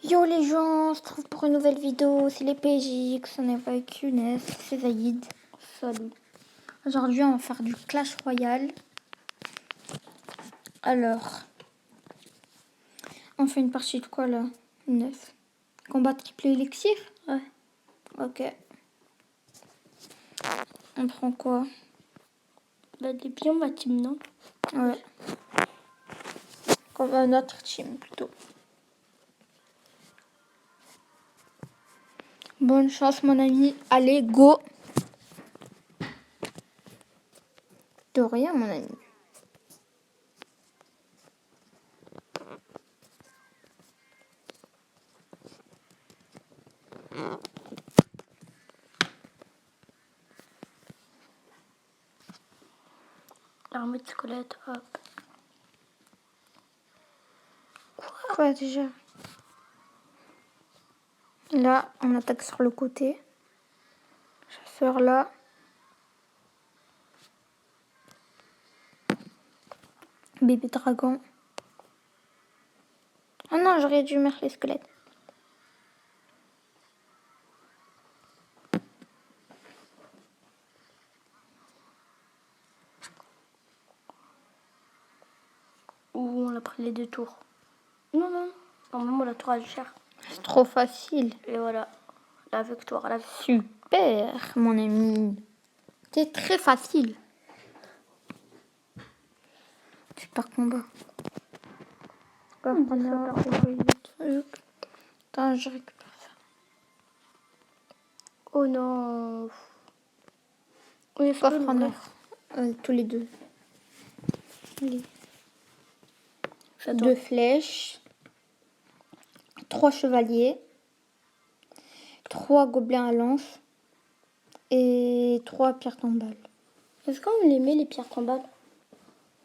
Yo les gens, on se retrouve pour une nouvelle vidéo, c'est les PJX, on est avec Younes, c'est Zaïd. Salut. Aujourd'hui on va faire du Clash Royale. Alors, on fait une partie de quoi là? 9. Combat triple élixir? Ouais. Ok. On prend quoi? Bah des pions, ma team, non? Ouais. Comme notre team plutôt. Bonne chance mon ami, allez go! De rien mon ami. L'armée de squelette, hop. Quoi déjà? Là, on attaque sur le côté. Chasseur là. Bébé dragon. Ah non, j'aurais dû mettre les squelettes. Ou on a pris les 2 tours. Non, non, normalement la tour elle est chère. C'est trop facile. Et voilà, la victoire, la Super, mon ami. C'est très facile. Super combat. Attends, je récupère ça. Oh non. Oui, coffre en or. Tous les deux. Allez. 2 flèches. 3 chevaliers. 3 gobelins à lance. Et 3 pierres tombales. Est-ce qu'on les met les pierres tombales?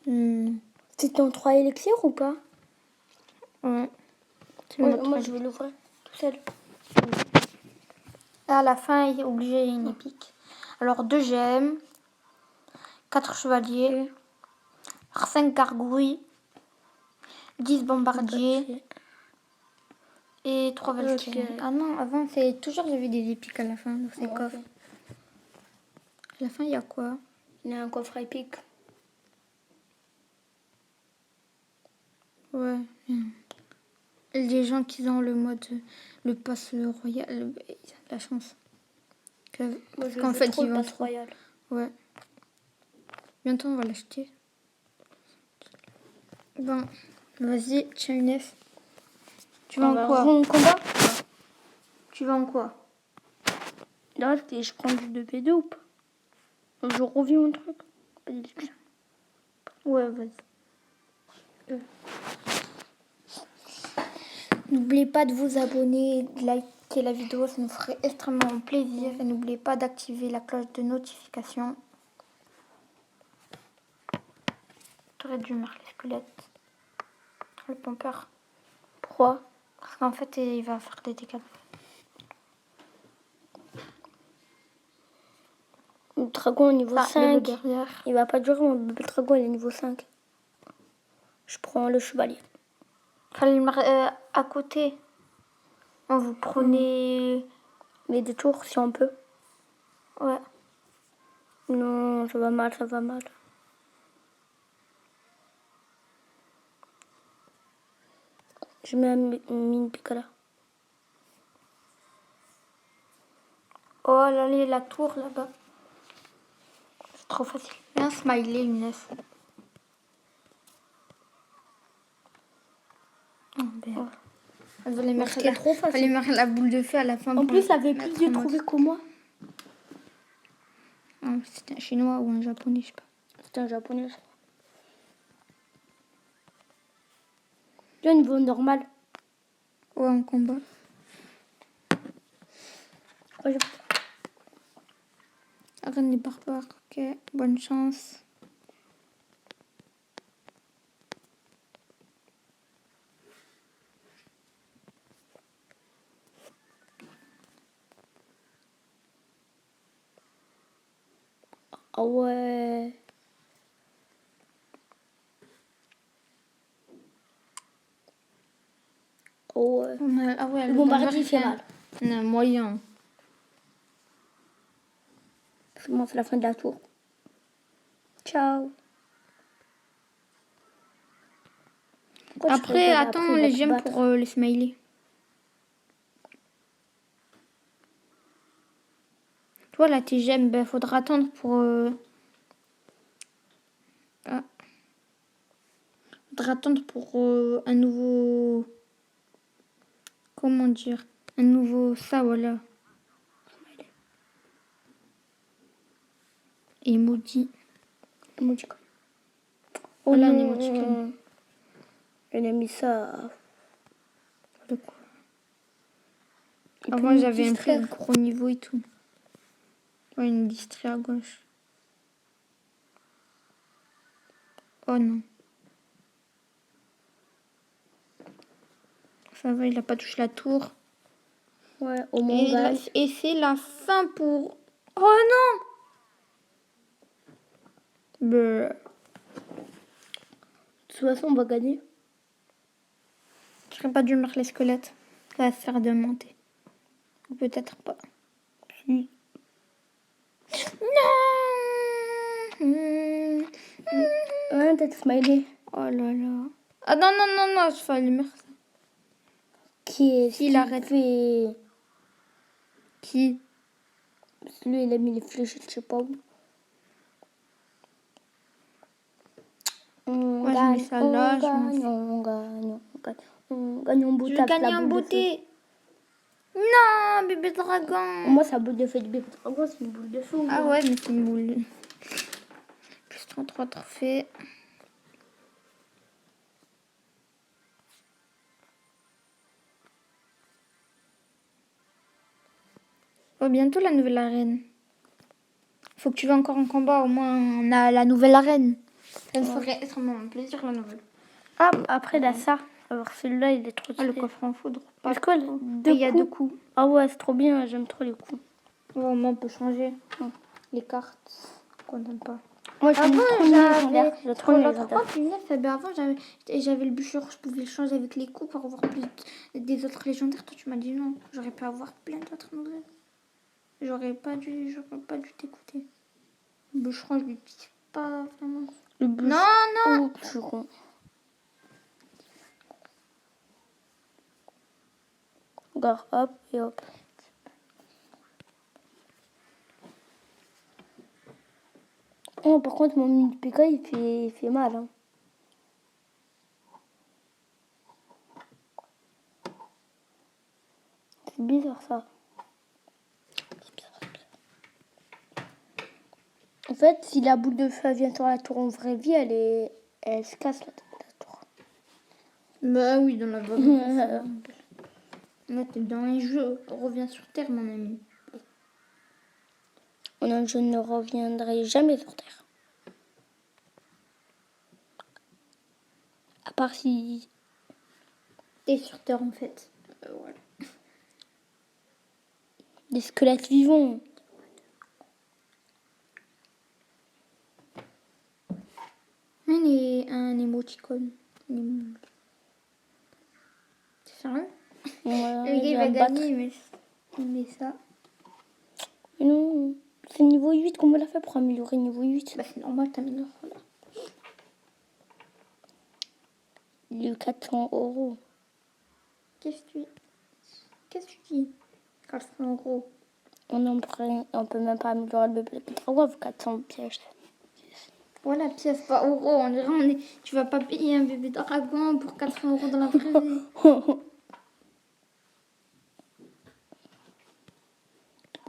C'était en 3 élixirs ou pas? Ouais. Moi je vais l'ouvrir tout seul. À la fin, il est obligé une épique. Alors 2 gemmes. 4 chevaliers. 5 gargouilles. 10 bombardiers. Et 3 valkyries. Okay. Ah non, avant, c'est toujours j'avais des épiques à la fin, donc c'est coffre. Okay. À la fin, il y a quoi? Il y a un coffre épique. Ouais. Les gens qui ont le mode, le pass royal, ils ont de la chance. Parce qu'en fait, trop ils le vont pass royal. Ouais. Bientôt, on va l'acheter. Bon, vas-y, tiens une F. Tu vas en quoi? Combat. Tu vas en quoi? Là, je prends du 2P2 ou pas? Je reviens mon truc. Ouais, vas-y. N'oubliez pas de vous abonner, de liker la vidéo, ça nous ferait extrêmement plaisir. Et n'oubliez pas d'activer la cloche de notification. J'aurais dû mettre les squelettes. Le pompeur. Pourquoi? Parce qu'en fait, il va faire des dégâts. Le dragon au niveau 5. Derrière. Il va pas durer, mon bébé dragon il est niveau 5. Je prends le chevalier. Fallait le mettre à côté. Vous prenez les 2 tours si on peut. Ouais. Non, ça va mal, ça va mal. Je mets un mini picola. Oh là là, la tour là-bas. C'est trop facile. Un smiley, une F. Oh, ben. Fallait mettre la boule de feu à la fin. En plus, il avait plus de trouvé que moi. C'était un chinois ou un japonais, je sais pas. C'était un japonais, je crois. Là, niveau normal. Ouais, en combat. Arène des barbares, ok. Bonne chance. Ah ouais. Oh, ouais. Ah ouais, Le bombardier fait mal. Non, moyen. C'est bon, c'est la fin de la tour. Ciao. Pourquoi tu Après, rigoles attends, il va les te j'aime battre. pour les smileys. Tu vois, là, tes j'aime, ben, faudra attendre pour... Ah. Faudra attendre pour un nouveau... Comment dire? Un nouveau... Ça, voilà. Emoji. Emoticon. Oh Voilà un non. emoticon. Elle a mis ça. Le coup. Il Avant, peut nous j'avais un distraire. plus gros niveau et tout. Ouais, une distrait à gauche. Oh non. Ça va, il a pas touché la tour. Ouais, au moins on gagne. Et c'est la fin pour... Oh non! De toute façon, on va gagner. J'aurais pas dû mettre les squelettes. Ça va se faire démonter. Ou peut-être pas. Si. Non! Hein, t'as smiley. Oh là là. Ah non, non, non, non, je fallait mettre ça. Qui est-ce Qui qui l'arrête? fait... Qui? Lui, il a mis les fléchettes, je sais pas où. On Moi, je mets ça là, je m'en fous. on gagne, on gagne. On gagne en Je beauté vais avec gagner la en boule de feu. beauté. Non, bébé dragon. Moi, sa boule de feu du bébé dragon, c'est une boule de feu. Ah ouais, mais c'est une boule. Plus 33 trophées. Oh, bientôt la nouvelle arène. Faut que tu vas encore en combat, au moins on a la nouvelle arène. Ça me ferait extrêmement plaisir la nouvelle. Ah, après, il y a ça. Alors, celui-là, il est trop Ah, le stylé. coffre en foudre. Est-ce que Il y a deux coups. Ah ouais, c'est trop bien, j'aime trop les coups. Ouais, au moins on peut changer les cartes qu'on n'aime pas. Moi, je Avant, trop légendaire. Je trop légendaire. Avant, j'avais le bûchereur, je pouvais le changer avec les coups pour avoir plus des autres légendaires. Toi, tu m'as dit non. J'aurais pu avoir plein d'autres nouvelles. J'aurais pas dû t'écouter. Le bûcheron, je l'utilise pas vraiment. Le Non, non. bûcheron. Regarde, hop et hop. Oh, par contre, mon mini PK, il fait mal. Hein. C'est bizarre, ça. En fait, si la boule de feu vient sur la tour en vraie vie, elle se casse la tour. Bah oui, dans la vraie vie. Là, t'es dans les jeux. Reviens sur Terre, mon ami. Non, je ne reviendrai jamais sur Terre. À part si... T'es sur Terre, en fait. Voilà. Des squelettes vivants. Un émoticône. C'est sérieux? Voilà, Le gars, il va gagner, mais ça... Mais non, c'est niveau 8 qu'on me l'a fait pour améliorer niveau 8. Bah, c'est normal, t'améliores là. Il est 400 €. Qu'est-ce que tu dis? 400 €. On peut même pas améliorer le bébé dragon avec 400 pièges. Voilà, pièce, pas euros. On dirait, tu vas pas payer un bébé dragon pour 400 € dans la vraie vie.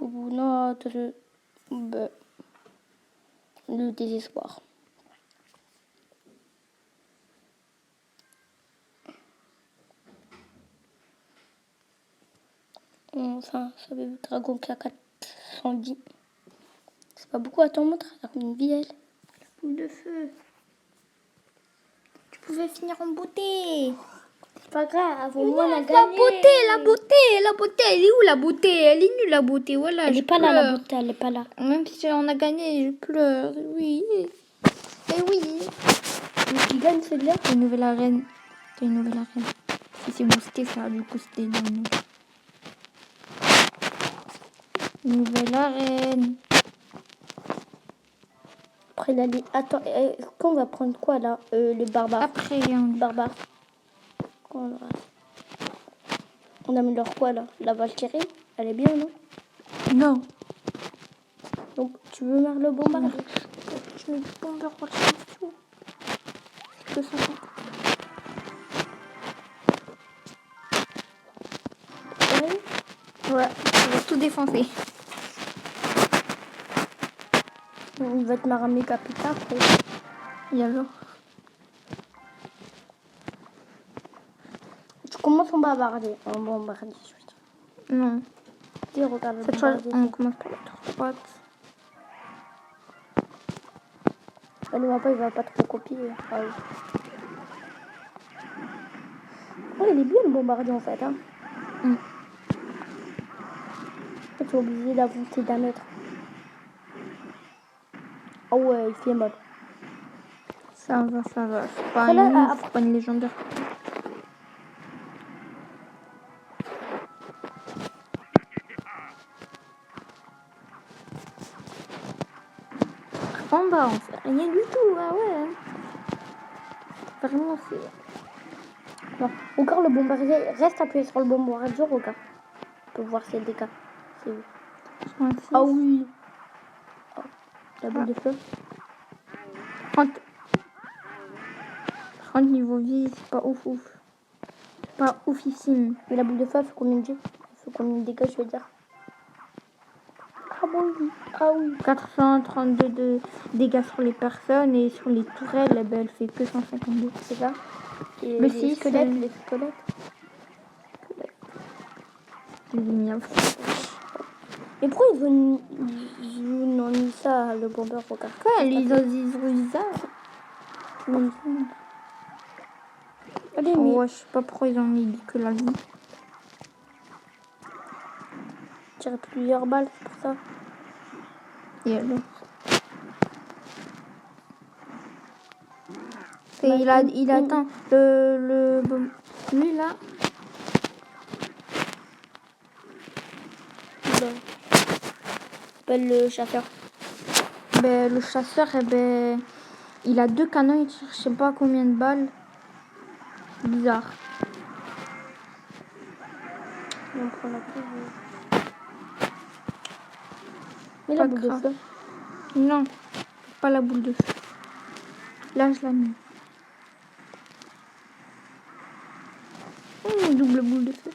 Au bout de le désespoir. Enfin, ça bébé dragon qui a 410. C'est pas beaucoup à t'en montrer, ça comme une vie, elle. Boule de feu. Tu pouvais finir en beauté. C'est pas grave, au moins on a La gagné. beauté, elle est où la beauté? Elle est nulle la beauté, voilà. Elle je est pas là, la pleure. beauté, elle est pas là. Même si on a gagné, je pleure. Oui. Et oui. Mais qui gagne celle-là? T'as une nouvelle arène. Si c'est boosté, ça du coup c'était dans nouvelle arène. Après, là, attends, quand on va prendre quoi, là Le barbare. Après, on... Barbare. On améliore quoi, là La Valkyrie. Elle est bien, non? Non. Donc, tu veux mettre le bombardier? Je mets du bombeur pour le chaud. C'est que ça. Ouais, on va tout défoncer. Il va être ma méga pétard. Et alors? Tu commences en bombardier. En bombardier, je veux dire. Non. Dis, regarde le Cette fois, bombardier. on commence par la tour droite. Elle ne va pas, il va pas trop copier. Ah oui. Oh, il est bien le bombardier en fait. Hein. Tu es obligé d'avancer d'un mètre. Oh ouais, il fait mal. Ça va, ça va. C'est pas Voilà, une c'est pas une légendaire. En bas, on fait rien du tout. Ah ouais. Vraiment, c'est... Non, regarde le bombardier. Reste appuyé sur le bombardier, regarde. On peut voir ses dégâts. Ah oui. Oh, la boule de feu. 30 niveau vie, c'est pas ouf. C'est pas oufissime. Mais la boule de feu, elle fait combien de dégâts? Elle fait combien de dégâts, je veux dire? Ah bon, oui. Ah oui. 432 de dégâts sur les personnes et sur les tourelles, eh ben, elle fait que 152. C'est ça. Et Le les 6, squelettes, les squelettes. J'ai mis un fou. Mais pourquoi ils ont mis ça, le bombeur, regarde? Quoi, les Azizruisa? Allez, mais... Ouais, je sais pas pourquoi ils ont mis que la vie. Tirer plusieurs balles, c'est pour ça. Et alors? Et il attend lui là. S'appelle le chasseur. Ben, le chasseur, eh ben, il a 2 canons, il tire je sais pas combien de balles. Bizarre. On prend la pause. Mais la boule de feu. Non, pas la boule de feu. Là, je la mets. Une double boule de feu.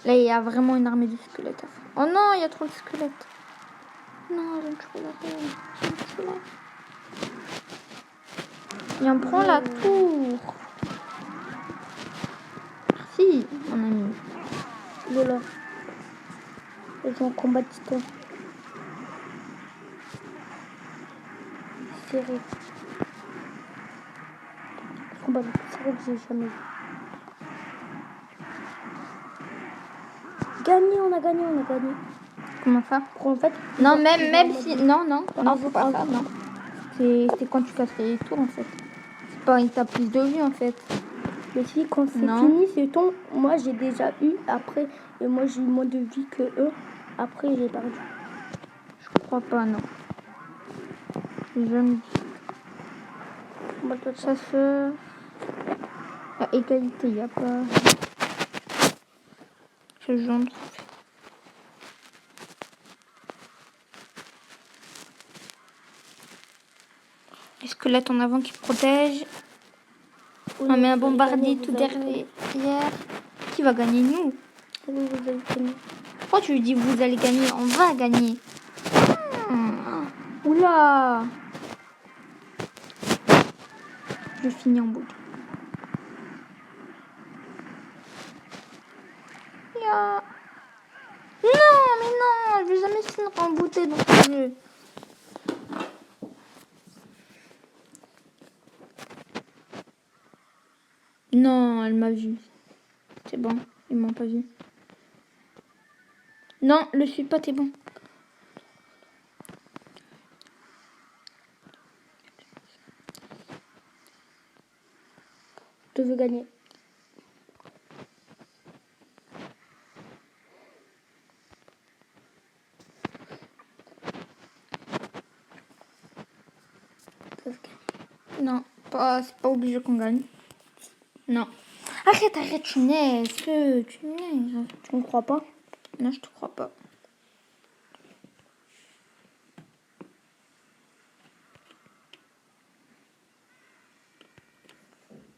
Là, il y a vraiment une armée de squelettes. Oh non, il y a trop de squelettes. Non, je ne peux pas. Et on prend la tour. Merci, mon ami. Voilà. Ils sont en combat de titan. Serré. Combat le plus serré que j'ai jamais vu. Gagné, on a gagné. Comment ça? En fait, Non, même si... Non, c'est pas ça, non. non. C'est quand tu casses les tours, en fait. C'est pas une tape plus de vie, en fait. Mais si, quand c'est fini, c'est ton... Moi, j'ai déjà eu, après, et moi, j'ai eu moins de vie que eux. Après, j'ai perdu. Je crois pas, non. J'aime... Ça se... À égalité, il n'y a pas... Ce genre de... Les squelettes en avant qui protègent. On met un bombardier tout derrière. Qui va gagner, nous? Pourquoi tu lui dis vous allez gagner? On va gagner. Oula! Je finis en bout. Non, mais non, je vais jamais finir en beauté dans ce jeu. Non, elle m'a vu. C'est bon, ils m'ont pas vu. Non, le suis pas, t'es bon. Je veux gagner. Non, c'est pas obligé qu'on gagne. Non. Arrête, tu naises. Tu naises. Tu ne crois pas? Non, je te crois pas.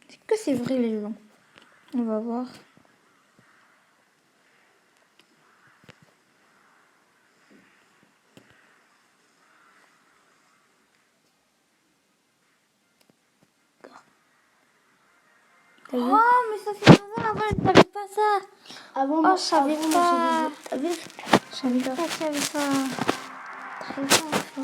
C'est que c'est vrai, les gens. On va voir. T'as vu? Oh, mais ça fait longtemps avant, je savais pas ça. Avant, Oh, je savais pas. T'as vu? Je savais pas qu'il y avait ça. Très bien, ça.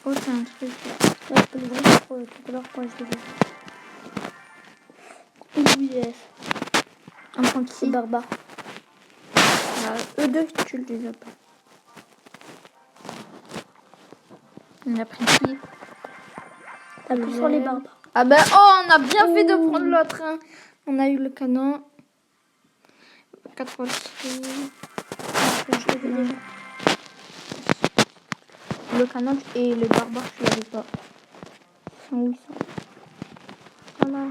Oh, c'est un truc là. Ouais, je peux le voir tout à l'heure quand je l'ai vu. Yes. Un point qui C'est barbare. eux deux, tu le les as pas. On a pris qui? T'appuies sur les barbares. Ah ben, oh, on a bien fait de prendre l'autre. Hein. On a eu le canon. 4 fois Je l'avais déjà. le canon et le barbare, je l'avais pas. Ils sont où, ils sont? Voilà.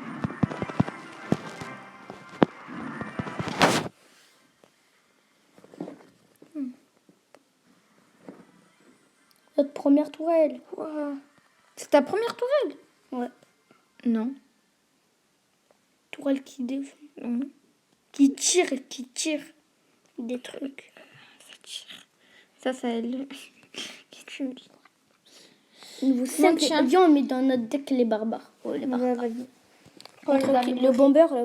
Notre première tourelle. Wow. C'est ta première tourelle? Ouais. Non. Tourelle qui défend. Non. Qui tire des trucs. Ça tire. Ça elle. Qui tue. Niveau 5, viens, on met dans notre deck les barbares. Oh, les barbares. Ouais, vas-y. Le bomber. Ouais.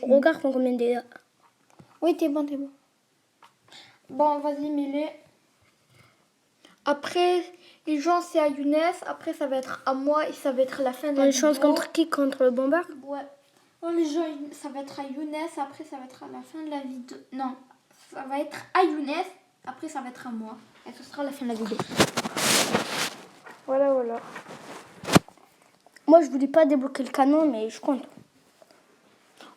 Regarde combien de dégâts. Oui, t'es bon. Bon, vas-y, mets-les. Après, les gens, c'est à Younes. Après, ça va être à moi et ça va être la fin de la On vidéo. change contre qui? Contre le bomber? Ouais. Non, les gens, ça va être à Younes. Après, ça va être à la fin de la vidéo. Non, ça va être à Younes. Après, ça va être à moi. Et ce sera la fin de la vidéo. Voilà. Moi, je voulais pas débloquer le canon, mais je compte.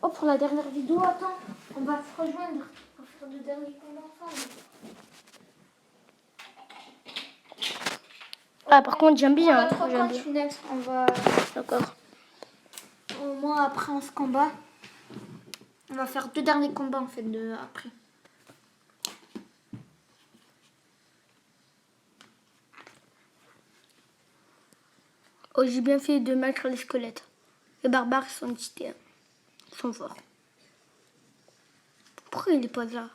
Oh, pour la dernière vidéo, attends. On va se rejoindre. On va faire le dernier combat ensemble. Ah, par contre, j'aime bien. On va J'aime bien. Younes. On va... D'accord. Au moins, après, on se combat. On va faire 2 derniers combats, en fait, après. Oh, j'ai bien fait de mettre les squelettes. Les barbares sont cheatés. Ils sont forts. Pourquoi il n'est pas là?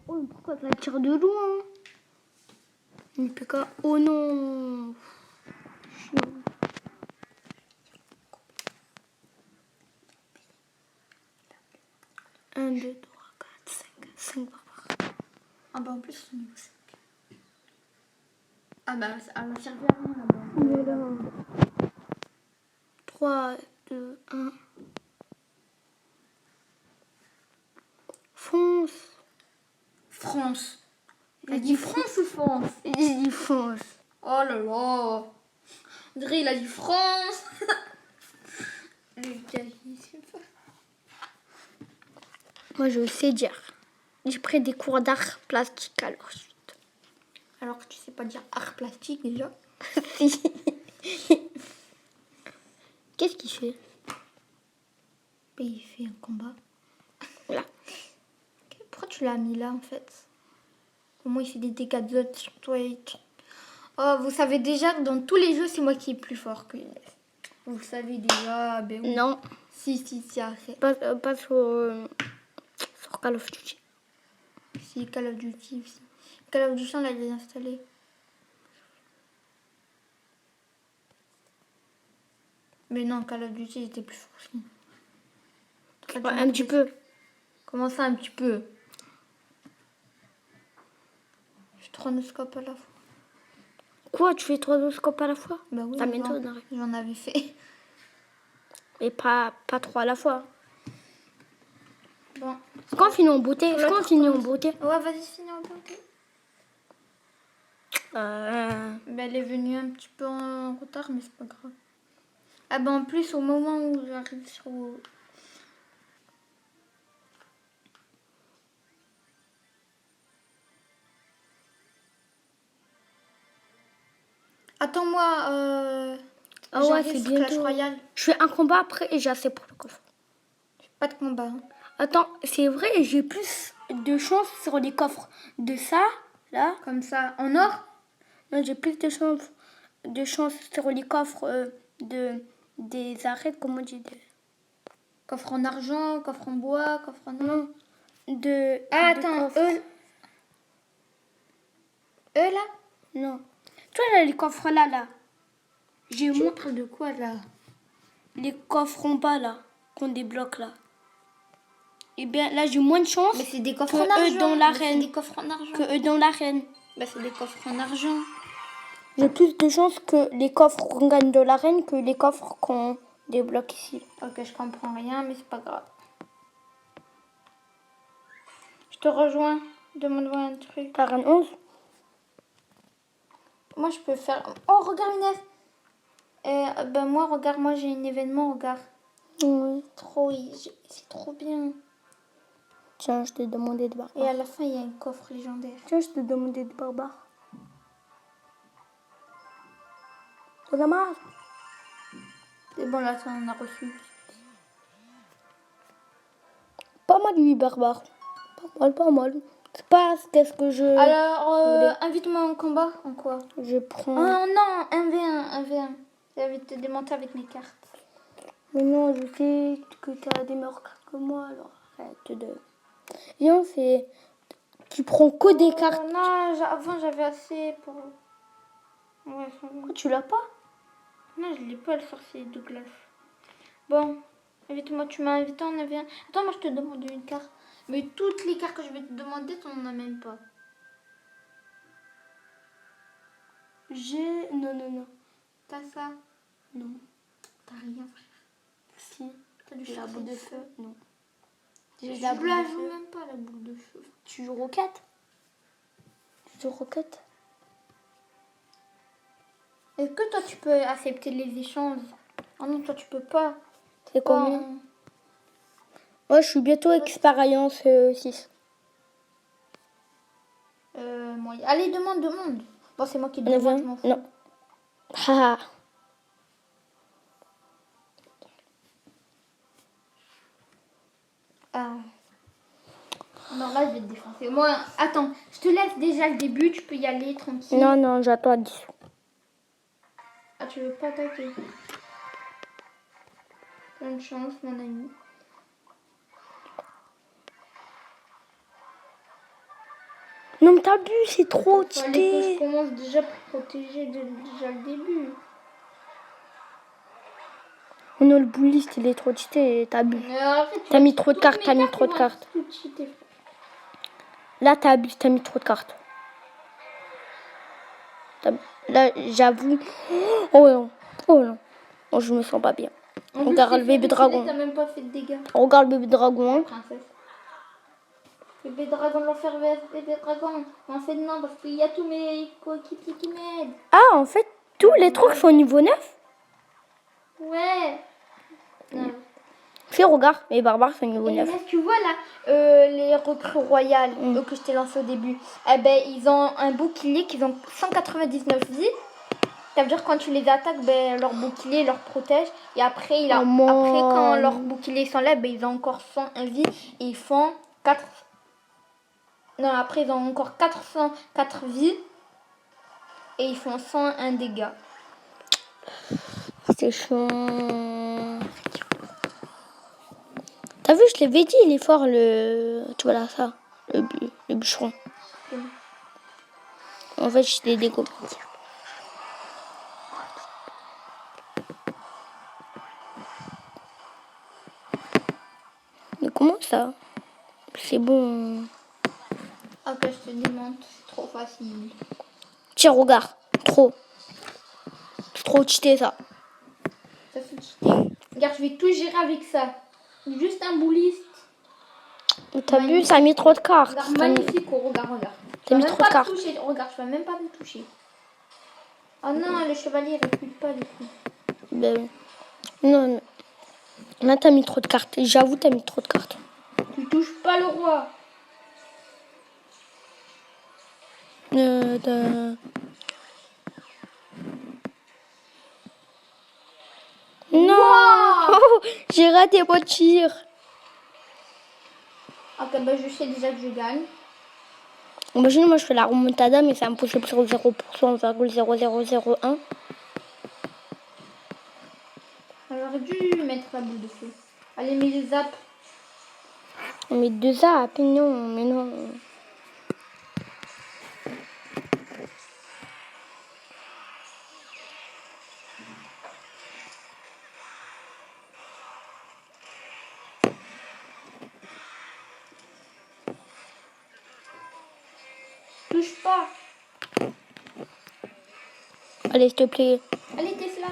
Oh, pourquoi ça tire de loin? Il peut pas. Oh non! Chiant. Un, deux, trois, quatre, cinq barbares. Ah bah en plus, c'est niveau 5. Ah bah, elle m'a servi à rien là-bas. Mais là. 3, 2, 1. Fonce! France. Il a dit France ou France? Il dit fonce. Oh là là. André, il a dit France. Le gars, il sait pas. Moi, je sais dire. J'ai pris des cours d'art plastique alors suite. Alors que tu sais pas dire art plastique déjà. Si. Qu'est-ce qu'il fait? Et il fait un combat. Là. Pourquoi tu l'as mis là en fait? Au moins il fait des dégâts de zone sur toi et tout. Oh, vous savez déjà que dans tous les jeux, c'est moi qui est plus fort que Younes. Vous le savez déjà. Ben oui. Non. Si, arrête. Pas sur Call of Duty. Si, Call of Duty aussi. Call of Duty, on l'a désinstallé. Mais non, Call of Duty, j'étais plus fort aussi. Ouais, un petit peu. Comment ça, un petit peu? Je fais 3 no-scopes à la fois. Quoi, tu fais 3 scopes à la fois? Bah oui, Ça m'étonne. j'en avais fait. Et pas 3 à la fois. Bon. Quand on finit en beauté? Ouais, vas-y, finis en beauté. Ben, elle est venue un petit peu en retard, mais c'est pas grave. Ah ben en plus, au moment où j'arrive sur... Attends-moi. Ah ouais, j'arrive c'est sur Clash bientôt. Royale. Je fais un combat après et j'ai assez pour le coffre. Pas de combat. Hein. Attends, c'est vrai, j'ai plus de chance sur les coffres de ça, là. Comme ça. En or? Non, j'ai plus de chance sur les coffres des arêtes, comment on dit Coffre en argent, coffre en bois, coffre en or. Non, Ah, de attends. coffres. Eux là? Non. Tu vois, là, les coffres là. J'ai Tu mon... parles de quoi là? Les coffres en bas, là, qu'on débloque, là. Eh bien, là, j'ai moins de chance Mais c'est des coffres que en argent. eux dans Mais l'arène. c'est des coffres en argent. Que eux dans l'arène. Bah, c'est des coffres en argent. J'ai plus de chance que les coffres qu'on gagne de l'arène que les coffres qu'on débloque ici. Ok, je comprends rien, mais c'est pas grave. Je te rejoins. Demande-moi un truc. Arène 11. Moi, je peux faire... Oh, regarde, Inès. Ben moi, regarde, moi, j'ai un événement, regarde. Oui. C'est trop bien. Tiens, je t'ai demandé de Et barbare. à la fin, il y a un coffre légendaire. Tiens, je t'ai demandé de barbare. Ça marche. C'est bon, là, ça, on a reçu. Pas mal, lui, barbare. Pas mal. C'est pas qu'est-ce que je... Alors, invite-moi en combat. En quoi? Je prends... Oh non, 1v1. J'avais te démonter avec mes cartes. Mais non, je sais que tu as des meilleures cartes que moi, alors arrête de... Viens, c'est... Tu prends que des cartes. Non, avant, j'avais assez pour... Ouais, ça va. Pourquoi tu l'as pas? Non, je l'ai pas, le sorcier Douglas. Bon, invite-moi, tu m'as invité en 1v1. Attends, moi, je te demande une carte. Mais toutes les cartes que je vais te demander, tu n'en as même pas. J'ai... Non. T'as ça? Non. T'as rien, frère. Si. T'as du La boule de feu? Non. J'ai Je la la boule de joue feu. même pas, la boule de feu. Tu joues roquette? Tu joues roquette? Est-ce que toi, tu peux accepter les échanges? Ah non, toi, tu peux pas. C'est Pas combien? en- Moi, je suis bientôt expérience 6. moyen. Allez, demande. Bon, c'est moi qui On a demande, vu je m'en fous. Non. Haha. Ah. Non, là, je vais te défoncer. Moi, attends, je te laisse déjà le début, tu peux y aller tranquille. Non, j'attends à 10. Ah, tu veux pas attaquer? Bonne chance, mon ami. Non, mais t'as bu, c'est trop Fallait que je cheaté. commence déjà pour protéger déjà le début. Oh non, le bouliste, il est trop cheaté. T'as bu. Mais arrête, T'as mis trop de toutes cartes, mes t'as mis cartes, trop de ils vont cartes. être toutes cheatées. Là, t'as abusé, t'as mis trop de cartes. Là, j'avoue. Oh non. Oh, je me sens pas bien. En plus, Regarde t'es le bébé fait dragon. T'as même pas fait de dégâts. Regarde le bébé dragon. Princesse. Bébé dragon, l'enfer vert, bébé dragon. En fait, non, parce qu'il y a tous mes coéquipiers qui m'aident. Ah, en fait, tous les trucs sont niveau 9. Ouais. Non. Fais, regarde, les barbares sont niveau Et 9. là, tu vois là, les recrues royales que je t'ai lancé au début, eh ben, ils ont un bouclier qui ont 199 vies. Ça veut dire quand tu les attaques, ben, leur bouclier leur protège. Et après, Oh, man. après quand leur bouclier s'enlève, ben, ils ont encore 101 vies. Et ils font 4... Non, après, ils ont encore 404 vies. Et ils font 101 dégâts. C'est chiant. T'as vu, je l'avais dit, il est fort, le... Tu vois là, ça, le bûcheron. En fait, je l'ai découvert. Mais comment ça? C'est bon. Ok, je te demande, c'est trop facile. Tiens, regarde. Trop. C'est trop cheaté, ça. Ça fait cheater. Regarde, je vais tout gérer avec ça. Juste un bouliste. T'as vu, ça a mis trop de cartes. Regarde, magnifique, regarde. T'as mis Je vais même trop pas de me cartes. toucher. Regarde, je vais même pas me toucher. Oh non, le chevalier il recule pas les coups. Ben, non. Là, t'as mis trop de cartes. J'avoue, t'as mis trop de cartes. Tu touches pas le roi. J'ai raté mon tir. Ok, bah je sais déjà que je gagne. Imagine, moi je fais la remontada, mais c'est impossible sur 0%, 0,0001. J'aurais dû mettre la boule de feu. Allez, mets les zaps. On met 2 zaps, non, mais non. Touche pas. Allez, s'il te plaît. Allez, Tesla.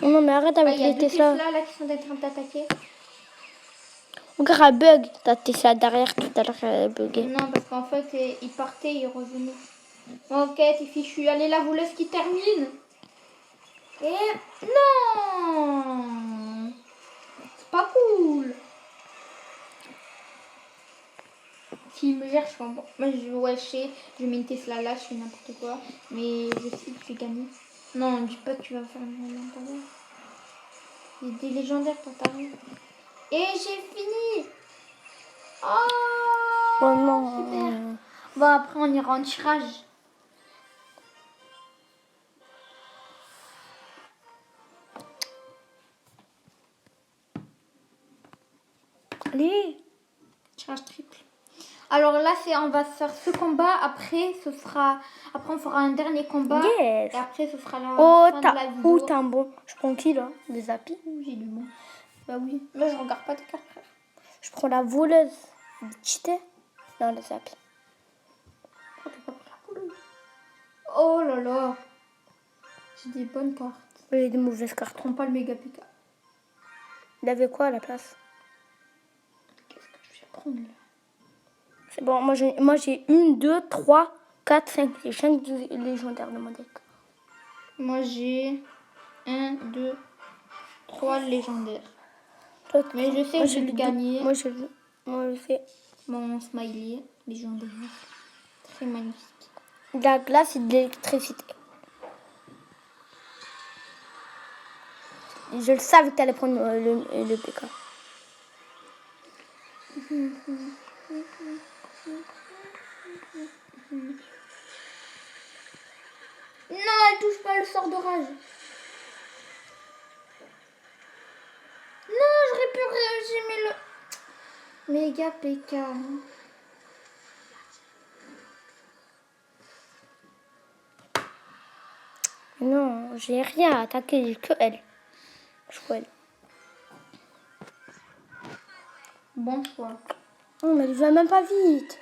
Non, mais arrête avec Il y a les deux Tesla. Tesla là qui sont en train de t'attaquer. Regarde, elle bug. Ta Tesla derrière tout à l'heure, elle buguait. Non, parce qu'en fait, il partait, il revenait. Ok, t'es fichu. Allez, la voleuse qui termine. Et non, c'est pas cool. S'il me gère, je comprends. Moi, je mets une Tesla là, je fais n'importe quoi. Mais je sais que je vais gagner. Non, dis pas que tu vas faire une légendaire. Il y a des légendaires pour t'arriver. Et j'ai fini. Oh, Oh non. super. Bon, après, on ira en tirage. Allez. Tirage triple. Alors là, on va faire ce combat. Après, on fera un dernier combat. Yes. Et après, ce sera la Oh, fin de la vidéo. où t'as un bon. Je prends qui là? Des apis. J'ai du bon. Bah oui. Là, je regarde pas tes cartes, frère. Je prends la voleuse. Cheater. Non, les apis. Oh, t'as pas pris la poule. Oh là là. J'ai des bonnes cartes. J'ai des mauvaises cartes. Je prends pas le méga pika. Il avait quoi à la place? Qu'est-ce que je vais prendre là? C'est bon, moi j'ai 1, 2, 3, 4, 5. J'ai 5 légendaires de mon deck. Moi, j'ai 1, 2, 3 légendaires. Mais je sais que je vais gagner. Moi, je sais. Mon smiley légendaire. Très magnifique. De la glace et de l'électricité. Je le savais que tu allais prendre le PK. Non, elle touche pas le sort d'orage. Non, j'aurais pu réagir, mais le méga PK. Non, j'ai rien à attaquer, j'ai que elle. Je crois elle. Bon choix. Non, mais elle va même pas vite.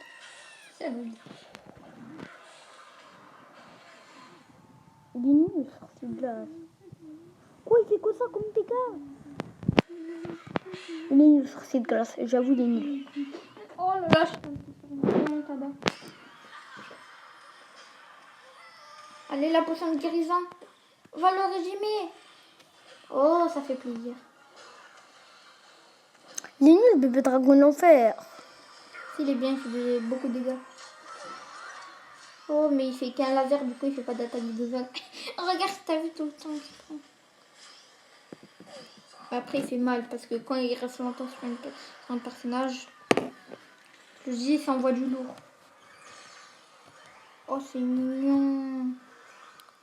C'est oui. Il est nul sur cette glace. Quoi, il fait quoi ça comme dégâts? Il est nul sur cette glace, j'avoue, il est nul. Oh là là, je peux vraiment tabac. Allez, la potion de guérison. Va le régimer. Oh, ça fait plaisir. Il est nul, bébé dragon d'enfer. S'il est bien, il fait beaucoup de dégâts. Oh, mais il fait qu'un laser, du coup, il fait pas d'attaque de vague. Regarde, t'as vu tout le temps qu'il prend. Après, il fait mal parce que quand il reste longtemps sur un personnage, je dis, ça envoie du lourd. Oh, c'est mignon.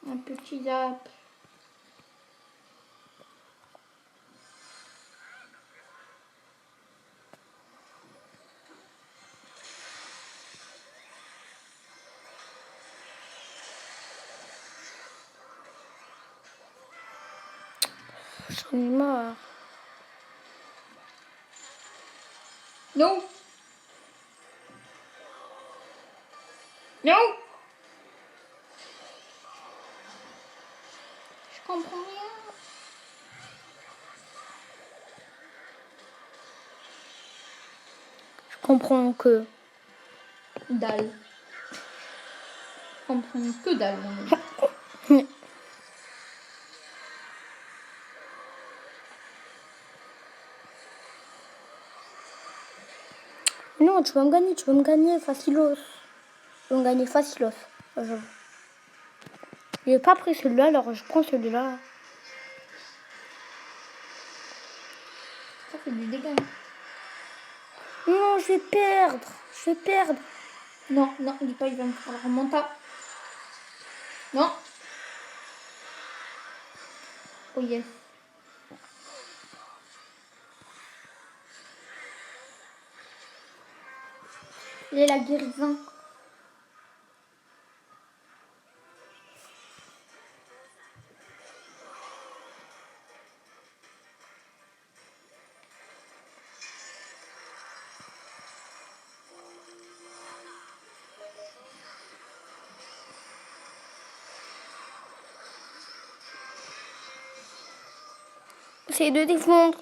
Un petit zap. J'en ai marre. Non. Non. Je comprends rien. Je comprends que... Dalle. Je comprends que dalle, mon ami. Non, tu vas me gagner facilos. Tu vas me gagner facilos. J'avoue. Je n'ai pas pris celui-là, alors je prends celui-là. je vais perdre. Je vais perdre. Non, non, dis pas, il va me faire la remonta. Non. Oh yes. Il est la guérison.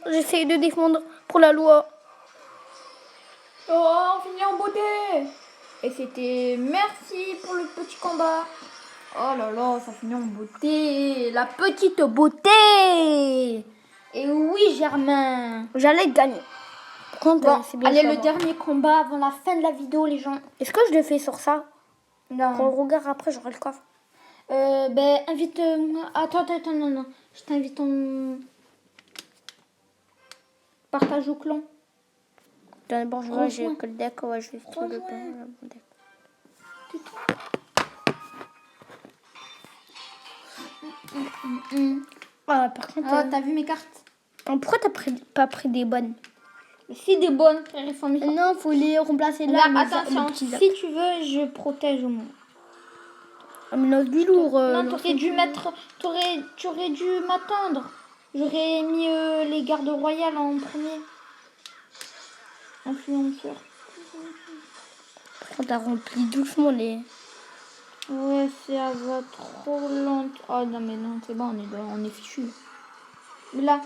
J'essaie de défendre pour la loi. Oh, on finit en beauté. Et c'était merci pour le petit combat. Oh là là, ça finit en beauté. La petite beauté. Et oui, Germain. J'allais gagner. Par contre, Bon, c'est bien allez, sûr, le moi. dernier combat avant la fin de la vidéo, les gens. Est-ce que je le fais sur ça? Quand on Non. le regarde après, j'aurai le coffre. Ben, invite-moi. Attends, non. Je t'invite en partage au clan. D'abord, je vois, j'ai Rejoins. que le deck. Ouais, je vais tout le Rejoins. deck. Ah, par contre, Ah, t'as vu mes cartes? pourquoi t'as pas pris des bonnes? C'est des bonnes, frère, ils sont mis. Non, faut les remplacer Là, là. attention, si tu veux, je protège au moins. Mais non, du lourd. Non, t'aurais dû mettre. Tu aurais dû m'attendre. J'aurais mis les gardes royales en premier. Influenceur. Par contre, t'as rempli doucement les. Ouais, ça va trop lent. Oh non, mais non, c'est bon, on est fichu. Mais là,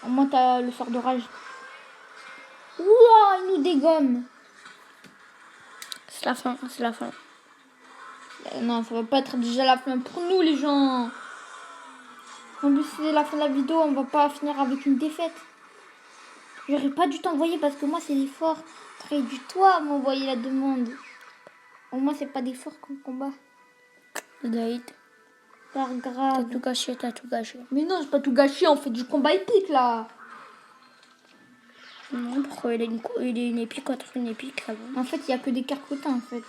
au moins t'as le sort d'orage. Ouah, il nous dégomme. C'est la fin, c'est la fin. Non, ça va pas être déjà la fin pour nous, les gens. En plus, c'est la fin de la vidéo, on va pas finir avec une défaite. J'aurais pas dû t'envoyer parce que moi, c'est l'effort. T'aurais dû, toi, m'envoyer la demande. Au moins, c'est pas d'effort comme combat. Date. Pas T'as grave. tout gâché, t'as tout gâché. Mais non, j'ai pas tout gâché, on fait du combat épique, là. Non, pourquoi il est une épique contre une épique avant. En fait, il y a que des carcotins, en fait.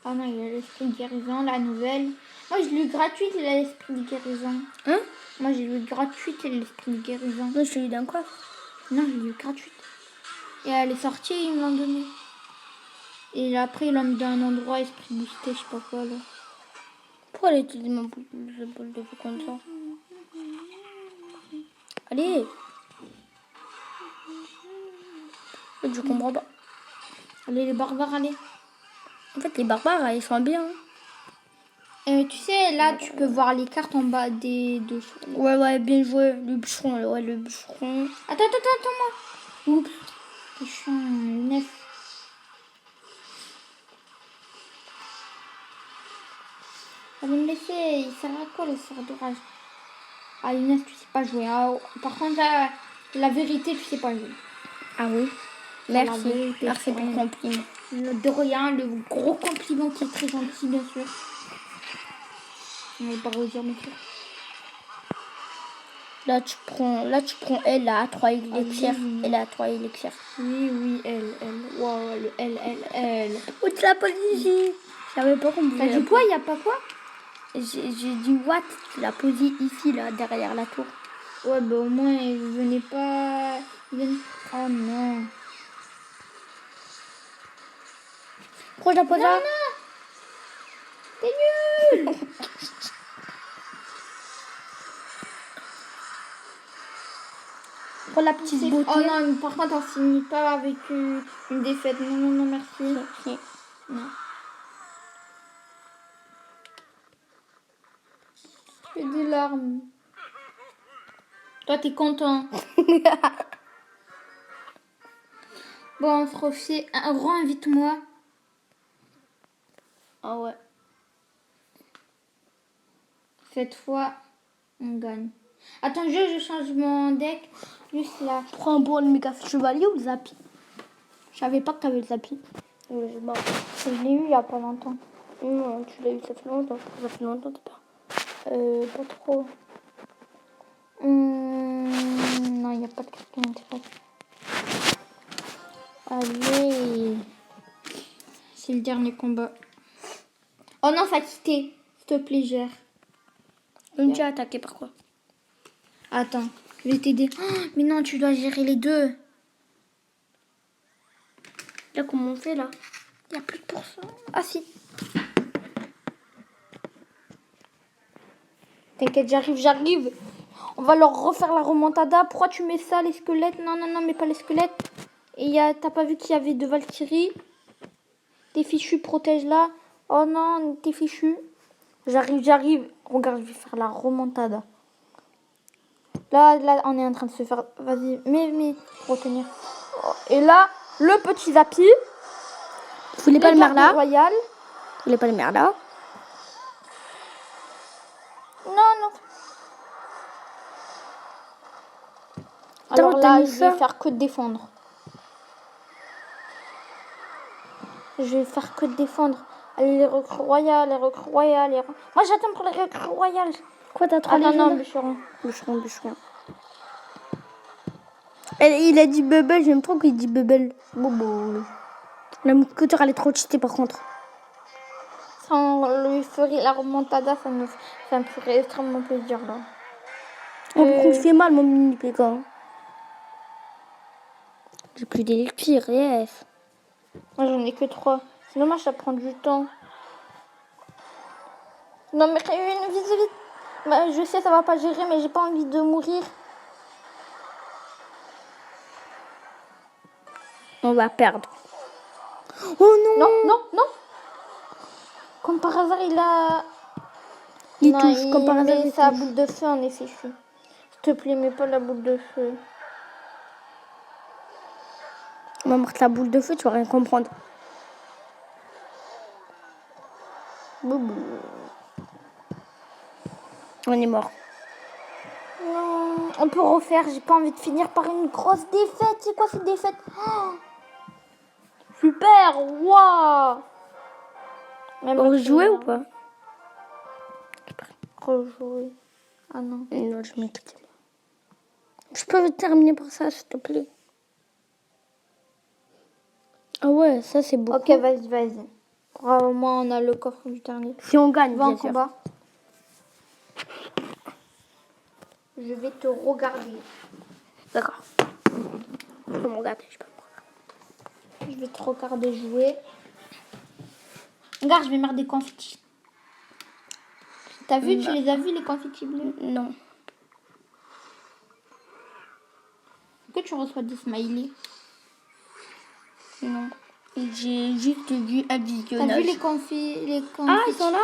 Ah non, il y a l'esprit de guérison, la nouvelle. Moi, j'ai lu gratuite, il a l'esprit de guérison. Hein? Moi, j'ai lu gratuite, il a l'esprit de guérison. Non, je l'ai eu d'un coffre. Non, j'ai lu gratuite. Et elle est sortie, ils me l'ont donné. Et après, ils l'ont mis dans un endroit, esprit boosté, je sais pas quoi, là. Pourquoi elle utilise ma boule de feu comme ça? Allez! Je comprends pas. Allez, les barbares, allez. En fait, les barbares, ils sont bien. Tu sais, là, tu peux voir les cartes en bas des dessous. Ouais, bien joué. Le bûcheron, ouais, le bûcheron. Attends-moi. Oups. C'est chiant, le nef. Ça va me laisser. Il sert à quoi le sort d'orage? Ah, Younes, tu sais pas jouer. Ah, par contre, là, la vérité, tu sais pas jouer. Ah oui? La Merci. vérité, Merci pour le compliment. De rien, le gros compliment qui est très gentil, bien sûr. On va pas redire mes trucs. Là, tu prends elle à 3 élixirs. oui. Elle a 3 élixirs. Oui, elle. Wow, le elle. Où tu l'as posé ici? Je savais pas qu'on T'as pouvait. dit quoi? Y a pas quoi? J'ai dit what? Tu l'as posé ici, là, derrière la tour. Ouais, bah au moins, vous venez pas... Oh non. Pourquoi je la pose là? T'es nul. Pour la petite beauté. Oh non, mais par contre, on finit pas avec une défaite. Non, merci. Ok. Non. J'ai des larmes. Toi, t'es content. Bon, on se refait. Invite-moi. Ah ouais. Cette fois, on gagne. Attends, je change mon deck. Juste là. Prends un bon méga chevalier ou le zapi? Je savais pas que t'avais le zapi. Oui, Je l'ai eu il y a pas longtemps. non, tu l'as eu, ça fait longtemps. Ça fait longtemps, t'as pas. Pas trop. Non, il n'y a pas de carte qui m'intéresse. Allez. C'est le dernier combat. Oh non, ça a quitté. S'il te plaît, gère. On t'a attaqué par quoi? Attends, je vais t'aider. Oh, mais non, tu dois gérer les deux. Là, comment on fait là? Il n'y a plus de pourcent. Ah si. T'inquiète, j'arrive. On va leur refaire la remontada. Pourquoi tu mets ça, les squelettes? Non, non, non, mais pas les squelettes. Et t'as pas vu qu'il y avait deux Valkyries? T'es fichu, protège là. Oh non, t'es fichu. J'arrive. Regarde, je vais faire la remontada. Là, on est en train de se faire... Vas-y, mais retenir. Et là, le petit Zapi. Vous voulez pas le gardes merla? royales. Vous voulez pas le merla? Non, non. Alors là, je vais faire que défendre. Je vais faire que défendre. Allez, les recrues royales, les recrues royales. Moi, j'attends pour les recrues royales. Quoi, t'as 3 légendaires? non, bûcheron. Bûcheron. Il a dit bubble, j'aime trop qu'il dit bubble. Bobo. La mousquetaire, elle est trop cheatée par contre. Ça, on lui ferait la remontada, ça me ferait extrêmement plaisir là. Oh, par contre, tu fais mal, mon mini pécan. J'ai plus d'élixir, yes. Moi, j'en ai que 3. C'est dommage, ça prend du temps. Non, mais une vite. Bah, je sais, ça va pas gérer, mais j'ai pas envie de mourir. On va perdre. Oh non! Non. Comme par hasard, il a... Il touche, comme par hasard, met il sa touche. boule de feu en effet. S'il te plaît, mets pas la boule de feu. On va marquer la boule de feu, tu vas rien comprendre. Boubou. On est mort. Non, on peut refaire. J'ai pas envie de finir par une grosse défaite. C'est quoi cette défaite? Oh, super, waouh. On rejouer ou pas? Rejouer. Ah non. Non, je m'ai quitté. Je peux terminer par ça, s'il te plaît. Ah ouais, ça c'est beaucoup. Ok, vas-y. Au moins, on a le coffre du dernier. Si on gagne, Va en bien sûr. combat. Je vais te regarder. D'accord. Je peux me regarder, je peux me regarder. Je vais te regarder jouer. Regarde, je vais mettre des confettis. T'as vu, tu les as vus, les confettis bleus? Non. Est-ce que tu reçois des smileys? Non. J'ai juste vu un visionnage. T'as vu les confettis? Ah, ils sont là.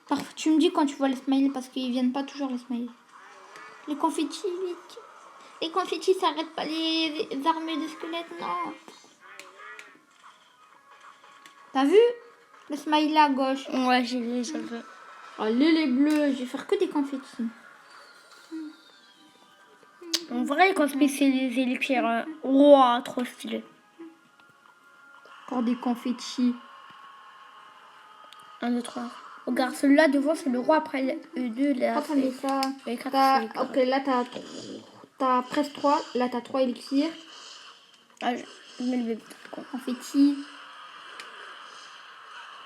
Parfois, tu me dis quand tu vois les smileys parce qu'ils viennent pas toujours les smileys. Les confettis, vite. Les confettis, ça arrête pas les armées de squelettes, non. T'as vu le smiley à gauche? Ouais, j'ai vu, j'ai vu. Allez, les bleus, je vais faire que des confettis. En vrai, quand c'est les élixirs, hein. Wow, trop stylé. Encore des confettis. 1, 2, 3. Regarde, celui-là devant, c'est le roi. Après, eux deux, là, Pourquoi t'as mis ça? les quatre, T'as- c'est les Ok, là, t'as presque 3. Là, t'as 3 élixirs. Ah, je mets le bébé. Confettis.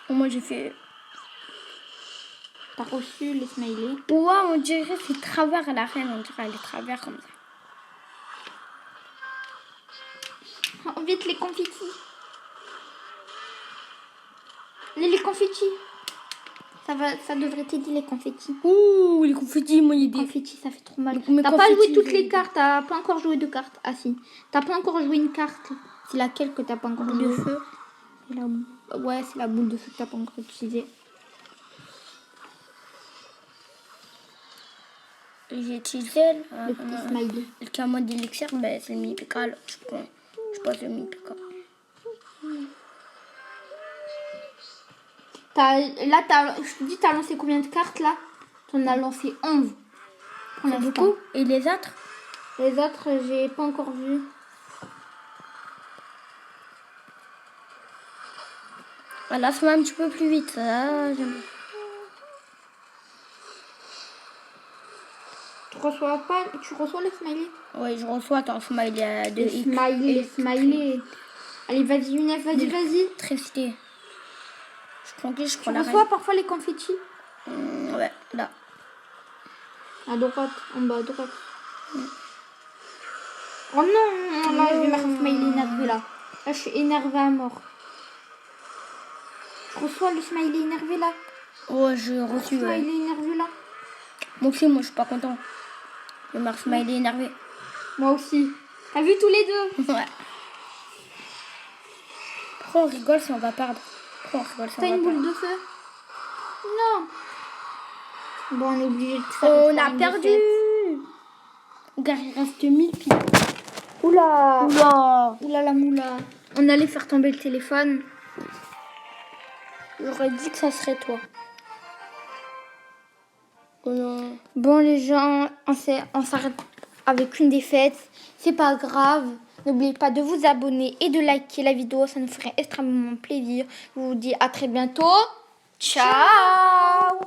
Moi, j'ai fait... T'as reçu les smileys. Ouais, on dirait c'est travers à la reine. On dirait elle est travers comme ça. Oh, vite, les confettis. Les confettis. Ça devrait t'aider, les confettis. Ouh, les confettis, moi, il y a Les des... confettis, ça fait trop mal. Mais T'as pas confettis, joué toutes j'ai- les cartes. T'as pas encore joué de cartes. Ah si. T'as pas encore joué une carte. C'est laquelle que t'as pas encore Boule joué? de feu. Ouais, c'est la boule de feu que t'as pas encore utilisée. J'ai utilisé Le petit smiley. le qui a mode d'élixir, ben, c'est le mini PK. Alors, je passe le mini PK. Je te dis, t'as lancé combien de cartes là? T'en as lancé 11. Pour C'est l'instant. beaucoup. Et les autres? Les autres, j'ai pas encore vu. Ah, là, ça va un petit peu plus vite. Ça, j'aime bien. 3 reçois pas. Tu reçois le smiley? Ouais, je reçois ton smiley de Le X. smiley, le smiley. Allez, vas-y, Younes, vas-y. Très cité. Je prends qui? Je Tu prends la reçois parfois les confettis? Ouais, là. À droite, en bas à droite. Oh non, là, je vais mettre un smiley énervé là. Là, je suis énervée à mort. Je reçois le smiley énervé là. Ouais, j'ai reçu. Smiley énervé là. Moi aussi, moi, je suis pas content. Je marque smiley énervé. Moi aussi. T'as vu tous les deux? Ouais. Pourquoi on rigole si on va perdre? Pourquoi on rigole si on T'as va une perdre? boule de feu? Non. Bon, on est obligé de faire. On a perdu. Regarde, il reste 1000 piles. Oula. Oula. Oula la moula. On allait faire tomber le téléphone. J'aurais dit que ça serait toi. Oh non. Bon les gens, on s'arrête avec une défaite. C'est pas grave. N'oubliez pas de vous abonner et de liker la vidéo. Ça nous ferait extrêmement plaisir. Je vous dis à très bientôt. Ciao.